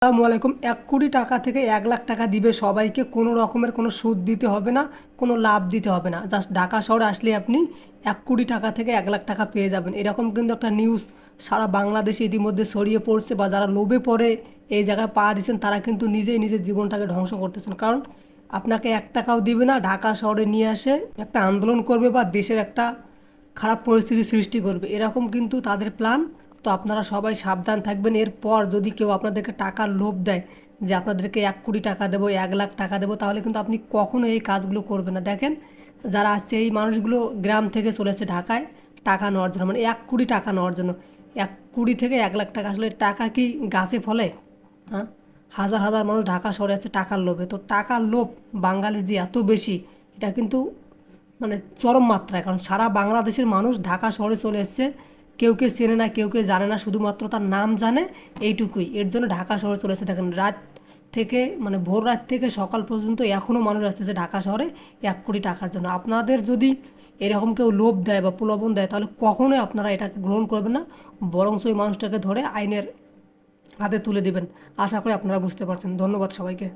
আসসালামু আলাইকুম। ১,০০,০০,০০০ টাকা থেকে ১,০০,০০০ টাকা দিবে সবাইকে, কোনো রকমের কোনো সুদ দিতে হবে না, কোনো লাভ দিতে হবে না। জাস্ট ঢাকা শহরে আসলে আপনি ১,০০,০০,০০০ টাকা থেকে ১,০০,০০০ টাকা পেয়ে যাবেন। এরকম কিন্তু একটা নিউজ সারা বাংলাদেশে ইতিমধ্যে ছড়িয়ে পড়ছে, বা যারা লোভে পড়ে এই জায়গায় পা দিচ্ছেন তারা কিন্তু নিজেই নিজের জীবনটাকে ধ্বংস করতেছেন। কারণ আপনাকে ১ টাকাও দিবে না, ঢাকা শহরে নিয়ে আসে একটা আন্দোলন করবে বা দেশের একটা খারাপ পরিস্থিতি সৃষ্টি করবে, এরকম কিন্তু তাদের প্ল্যান। তো আপনারা সবাই সাবধান থাকবেন। এরপর যদি কেউ আপনাদেরকে টাকার লোভ দেয় যে আপনাদেরকে ১,০০,০০,০০০ টাকা দেবো, ১,০০,০০০ টাকা দেবো, তাহলে কিন্তু আপনি কখনো এই কাজগুলো করবেন না। দেখেন, যারা আসছে এই মানুষগুলো গ্রাম থেকে চলেছে ঢাকায় টাকা নেওয়ার জন্য, মানে ১,০০,০০,০০০ টাকা নেওয়ার জন্য। ১,০০,০০,০০০ থেকে ১,০০,০০০ টাকা, আসলে টাকা কি গাছে ফলে? হ্যাঁ, হাজার হাজার মানুষ ঢাকা শহরে আছে টাকার লোভে। তো টাকার লোভ বাঙালির যে এত বেশি, এটা কিন্তু মানে চরম মাত্রায়। কারণ সারা বাংলাদেশের মানুষ ঢাকা শহরে চলে এসেছে, কেউ কেউ চেনে না, কেউ কেউ জানে না, শুধুমাত্র তার নাম জানে, এইটুকুই। এর জন্য ঢাকা শহরে চলে এসেছে। দেখেন, রাত থেকে মানে ভোর রাত থেকে সকাল পর্যন্ত এখনও মানুষ আসতেছে ঢাকা শহরে ১,০০,০০,০০০ টাকার জন্য। আপনাদের যদি এরকম কেউ লোভ দেয় বা প্রলোভন দেয়, তাহলে কখনোই আপনারা এটাকে গ্রহণ করবেন না, বরঞ্চ ওই মানুষটাকে ধরে আইনের হাতে তুলে দেবেন। আশা করি আপনারা বুঝতে পারছেন। ধন্যবাদ সবাইকে।